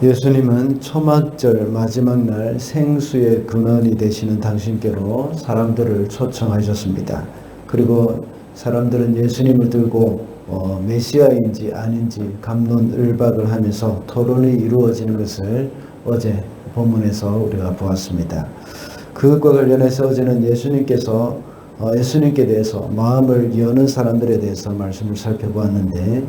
예수님은 초막절 마지막 날 생수의 근원이 되시는 당신께로 사람들을 초청하셨습니다. 그리고 사람들은 예수님을 들고 메시아인지 아닌지 갑론을박을 하면서 토론이 이루어지는 것을 어제 본문에서 우리가 보았습니다. 그것과 관련해서 어제는 예수님께 대해서 마음을 여는 사람들에 대해서 말씀을 살펴보았는데,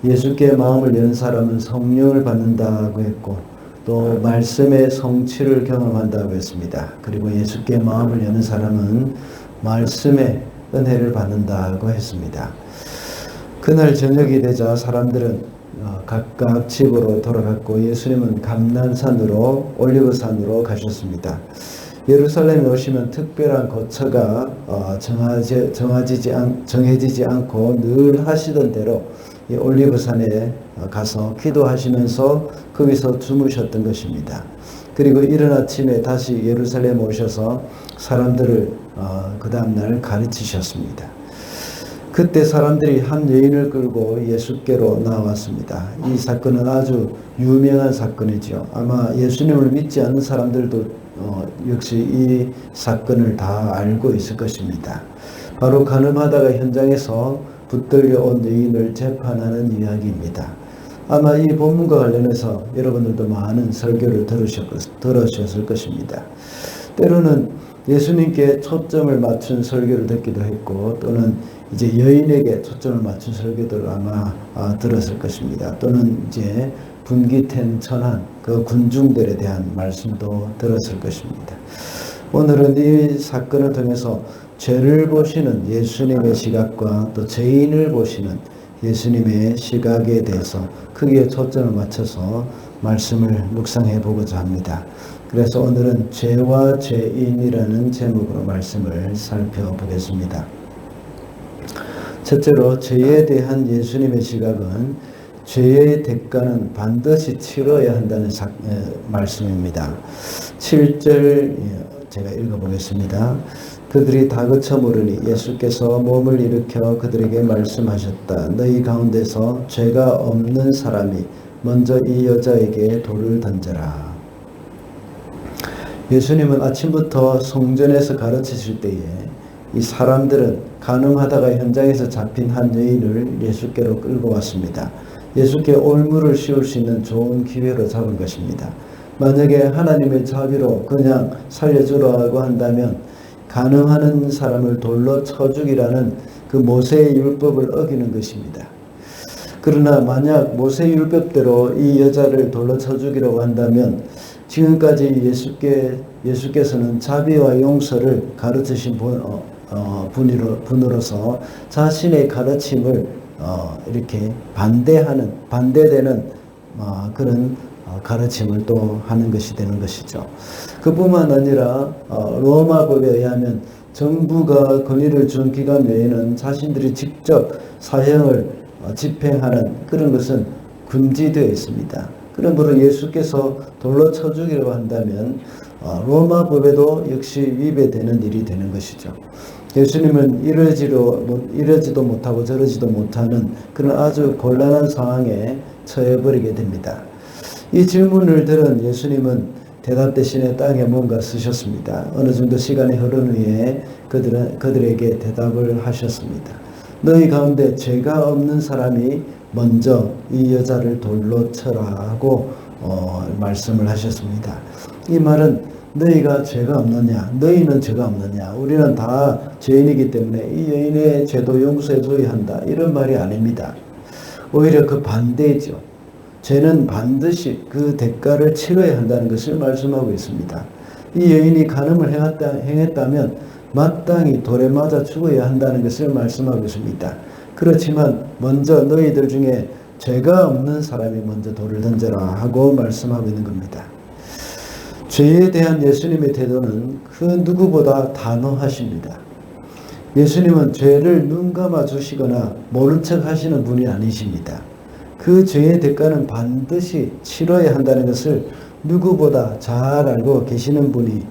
예수께 마음을 여는 사람은 성령을 받는다고 했고, 또 말씀의 성취를 경험한다고 했습니다. 그리고 예수께 마음을 여는 사람은 말씀의 은혜를 받는다고 했습니다. 그날 저녁이 되자 사람들은 각각 집으로 돌아갔고, 예수님은 감난산으로 올리브산으로 가셨습니다. 예루살렘에 오시면 특별한 거처가 정해지지 않고 늘 하시던 대로 이 올리브산에 가서 기도하시면서 거기서 주무셨던 것입니다. 그리고 이른 아침에 다시 예루살렘에 오셔서 사람들을 그 다음날 가르치셨습니다. 그때 사람들이 한 여인을 끌고 예수께로 나왔습니다. 이 사건은 아주 유명한 사건이죠. 아마 예수님을 믿지 않는 사람들도 역시 이 사건을 다 알고 있을 것입니다. 바로 가늠하다가 현장에서 붙들려 온 여인을 재판하는 이야기입니다. 아마 이 본문과 관련해서 여러분들도 많은 설교를 들으셨을 것입니다. 때로는 예수님께 초점을 맞춘 설교를 듣기도 했고, 또는 이제 여인에게 초점을 맞춘 설교들을 아마 들었을 것입니다. 또는 이제 분기텐 천한 그 군중들에 대한 말씀도 들었을 것입니다. 오늘은 이 사건을 통해서 죄를 보시는 예수님의 시각과 또 죄인을 보시는 예수님의 시각에 대해서 크게 초점을 맞춰서 말씀을 묵상해 보고자 합니다. 그래서 오늘은 죄와 죄인이라는 제목으로 말씀을 살펴보겠습니다. 첫째로, 죄에 대한 예수님의 시각은 죄의 대가는 반드시 치러야 한다는 말씀입니다. 7절 제가 읽어보겠습니다. 그들이 다그쳐 물으니 예수께서 몸을 일으켜 그들에게 말씀하셨다. 너희 가운데서 죄가 없는 사람이 먼저 이 여자에게 돌을 던져라. 예수님은 아침부터 성전에서 가르치실 때에 이 사람들은 가늠하다가 현장에서 잡힌 한 여인을 예수께로 끌고 왔습니다. 예수께 올무를 씌울 수 있는 좋은 기회로 잡은 것입니다. 만약에 하나님의 자비로 그냥 살려주라고 한다면 가늠하는 사람을 돌로 쳐 죽이라는 그 모세의 율법을 어기는 것입니다. 그러나 만약 모세의 율법대로 이 여자를 돌로 쳐 죽이라고 한다면 지금까지 예수께서는 자비와 용서를 가르치신 분으로서 자신의 가르침을 이렇게 반대되는 그런 가르침을 또 하는 것이 되는 것이죠. 그뿐만 아니라 로마법에 의하면 정부가 권위를 준 기간 외에는 자신들이 직접 사형을 집행하는 그런 것은 금지되어 있습니다. 그러므로 예수께서 돌로 쳐 죽이려고 한다면 로마법에도 역시 위배되는 일이 되는 것이죠. 예수님은 이러지도 못하고 저러지도 못하는 그런 아주 곤란한 상황에 처해버리게 됩니다. 이 질문을 들은 예수님은 대답 대신에 땅에 뭔가 쓰셨습니다. 어느 정도 시간이 흐른 후에 그들에게 대답을 하셨습니다. 너희 가운데 죄가 없는 사람이 먼저 이 여자를 돌로 쳐라 하고 말씀을 하셨습니다. 이 말은 너희가 죄가 없느냐, 너희는 죄가 없느냐, 우리는 다 죄인이기 때문에 이 여인의 죄도 용서해줘야 한다, 이런 말이 아닙니다. 오히려 그 반대죠. 죄는 반드시 그 대가를 치러야 한다는 것을 말씀하고 있습니다. 이 여인이 간음을 행했다면 마땅히 돌에 맞아 죽어야 한다는 것을 말씀하고 있습니다. 그렇지만 먼저 너희들 중에 죄가 없는 사람이 먼저 돌을 던져라 하고 말씀하고 있는 겁니다. 죄에 대한 예수님의 태도는 그 누구보다 단호하십니다. 예수님은 죄를 눈 감아 주시거나 모른 척 하시는 분이 아니십니다. 그 죄의 대가는 반드시 치러야 한다는 것을 누구보다 잘 알고 계시는 분이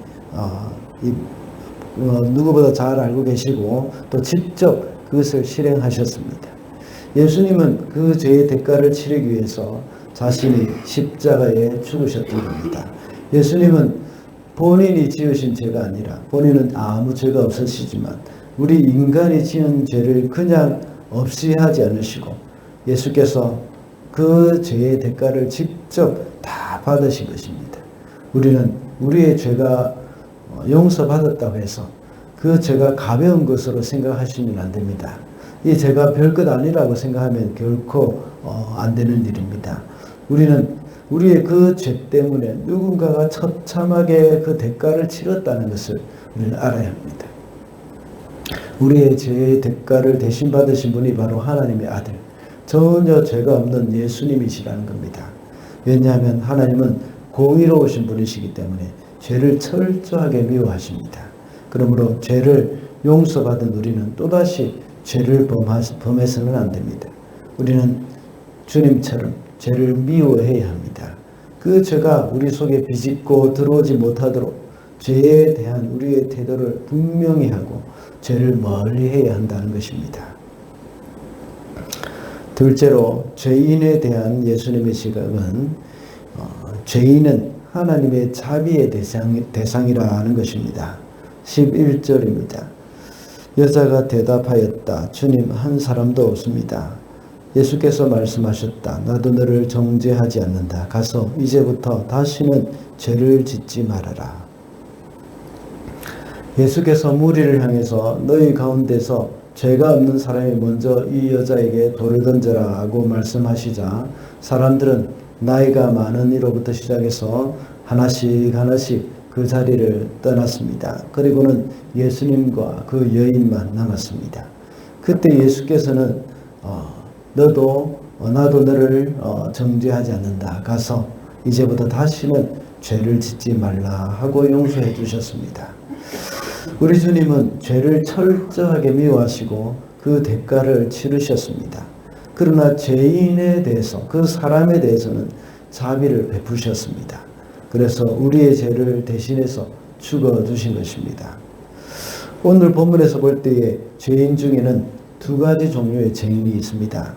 누구보다 잘 알고 계시고 또 직접 그것을 실행하셨습니다. 예수님은 그 죄의 대가를 치르기 위해서 자신이 십자가에 죽으셨던 겁니다. 예수님은 본인이 지으신 죄가 아니라, 본인은 아무 죄가 없으시지만 우리 인간이 지은 죄를 그냥 없이 하지 않으시고 예수께서 그 죄의 대가를 직접 다 받으신 것입니다. 우리는 우리의 죄가 용서받았다고 해서 그 죄가 가벼운 것으로 생각하시면 안 됩니다. 이 죄가 별것 아니라고 생각하면 결코 안 되는 일입니다. 우리는 우리의 그 죄 때문에 누군가가 처참하게 그 대가를 치렀다는 것을 우리는 알아야 합니다. 우리의 죄의 대가를 대신 받으신 분이 바로 하나님의 아들, 전혀 죄가 없는 예수님이시라는 겁니다. 왜냐하면 하나님은 공의로우신 분이시기 때문에 죄를 철저하게 미워하십니다. 그러므로 죄를 용서받은 우리는 또다시 죄를 범해서는 안 됩니다. 우리는 주님처럼 죄를 미워해야 합니다. 그 죄가 우리 속에 비집고 들어오지 못하도록 죄에 대한 우리의 태도를 분명히 하고 죄를 멀리 해야 한다는 것입니다. 둘째로 죄인에 대한 예수님의 시각은 죄인은 하나님의 자비의 대상이라는 것입니다. 11절입니다. 여자가 대답하였다. 주님, 한 사람도 없습니다. 예수께서 말씀하셨다. 나도 너를 정죄하지 않는다. 가서 이제부터 다시는 죄를 짓지 말아라. 예수께서 무리를 향해서 너희 가운데서 죄가 없는 사람이 먼저 이 여자에게 돌을 던져라 하고 말씀하시자 사람들은 나이가 많은 이로부터 시작해서 하나씩 그 자리를 떠났습니다. 그리고는 예수님과 그 여인만 남았습니다. 그때 예수께서는 나도 너를 정죄하지 않는다. 가서 이제부터 다시는 죄를 짓지 말라 하고 용서해 주셨습니다. 우리 주님은 죄를 철저하게 미워하시고 그 대가를 치르셨습니다. 그러나 죄인에 대해서, 그 사람에 대해서는 자비를 베푸셨습니다. 그래서 우리의 죄를 대신해서 죽어주신 것입니다. 오늘 본문에서 볼 때에 죄인 중에는 두 가지 종류의 죄인이 있습니다.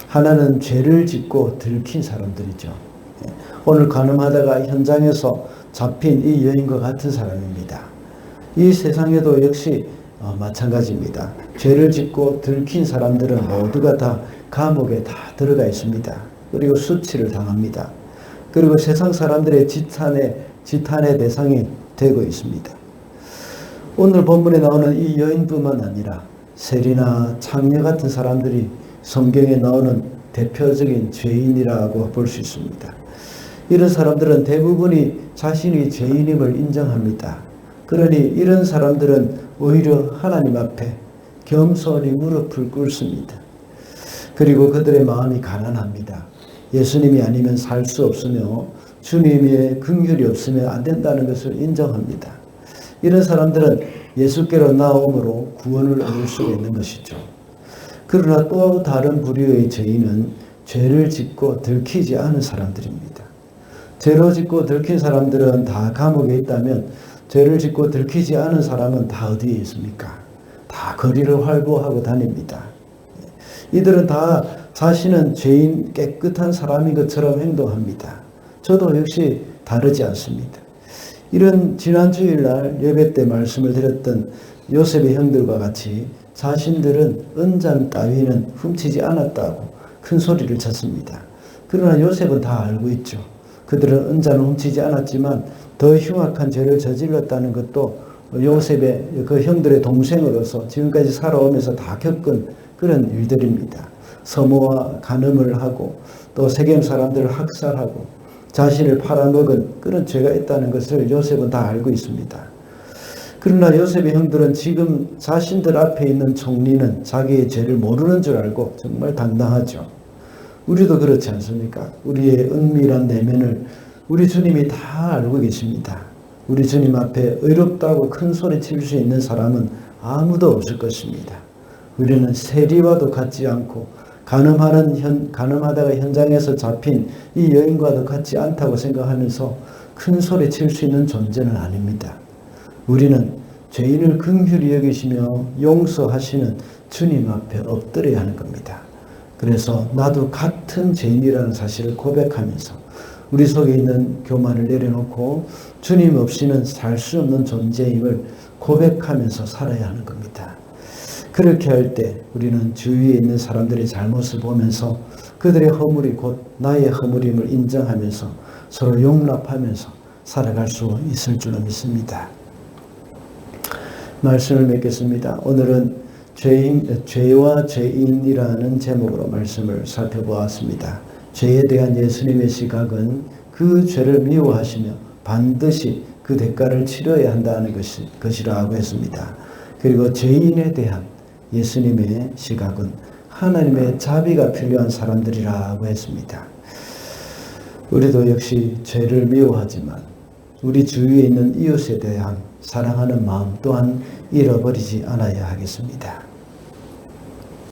하나는 죄를 짓고 들킨 사람들이죠. 오늘 간음하다가 현장에서 잡힌 이 여인과 같은 사람입니다. 이 세상에도 역시 마찬가지입니다. 죄를 짓고 들킨 사람들은 모두가 다 감옥에 다 들어가 있습니다. 그리고 수치를 당합니다. 그리고 세상 사람들의 지탄의 대상이 되고 있습니다. 오늘 본문에 나오는 이 여인뿐만 아니라 세리나 창녀 같은 사람들이 성경에 나오는 대표적인 죄인이라고 볼 수 있습니다. 이런 사람들은 대부분이 자신이 죄인임을 인정합니다. 그러니 이런 사람들은 오히려 하나님 앞에 겸손히 무릎을 꿇습니다. 그리고 그들의 마음이 가난합니다. 예수님이 아니면 살 수 없으며 주님의 긍휼이 없으면 안 된다는 것을 인정합니다. 이런 사람들은 예수께로 나옴으로 구원을 얻을 수 있는 것이죠. 그러나 또 다른 부류의 죄인은 죄를 짓고 들키지 않은 사람들입니다. 죄를 짓고 들킨 사람들은 다 감옥에 있다면 죄를 짓고 들키지 않은 사람은 다 어디에 있습니까? 다 거리를 활보하고 다닙니다. 이들은 다 자신은 죄인 깨끗한 사람인 것처럼 행동합니다. 저도 역시 다르지 않습니다. 이런 지난 주일날 예배 때 말씀을 드렸던 요셉의 형들과 같이 자신들은 은잔 따위는 훔치지 않았다고 큰 소리를 쳤습니다. 그러나 요셉은 다 알고 있죠. 그들은 은잔을 훔치지 않았지만 더 흉악한 죄를 저질렀다는 것도 요셉의 그 형들의 동생으로서 지금까지 살아오면서 다 겪은 그런 일들입니다. 서모와 간음을 하고 또 세겜 사람들을 학살하고 자신을 팔아먹은 그런 죄가 있다는 것을 요셉은 다 알고 있습니다. 그러나 요셉의 형들은 지금 자신들 앞에 있는 총리는 자기의 죄를 모르는 줄 알고 정말 당당하죠. 우리도 그렇지 않습니까? 우리의 은밀한 내면을 우리 주님이 다 알고 계십니다. 우리 주님 앞에 의롭다고 큰 소리 칠 수 있는 사람은 아무도 없을 것입니다. 우리는 세리와도 같지 않고 간음하다가 현장에서 잡힌 이 여인과도 같지 않다고 생각하면서 큰 소리 칠 수 있는 존재는 아닙니다. 우리는 죄인을 긍휼히 여기시며 용서하시는 주님 앞에 엎드려야 하는 겁니다. 그래서 나도 같은 죄인이라는 사실을 고백하면서 우리 속에 있는 교만을 내려놓고 주님 없이는 살 수 없는 존재임을 고백하면서 살아야 하는 겁니다. 그렇게 할 때 우리는 주위에 있는 사람들의 잘못을 보면서 그들의 허물이 곧 나의 허물임을 인정하면서 서로 용납하면서 살아갈 수 있을 줄로 믿습니다. 말씀을 맺겠습니다. 오늘은 죄와 죄인이라는 제목으로 말씀을 살펴보았습니다. 죄에 대한 예수님의 시각은 그 죄를 미워하시며 반드시 그 대가를 치러야 한다는 것이라고 했습니다. 그리고 죄인에 대한 예수님의 시각은 하나님의 자비가 필요한 사람들이라고 했습니다. 우리도 역시 죄를 미워하지만 우리 주위에 있는 이웃에 대한 사랑하는 마음 또한 잃어버리지 않아야 하겠습니다.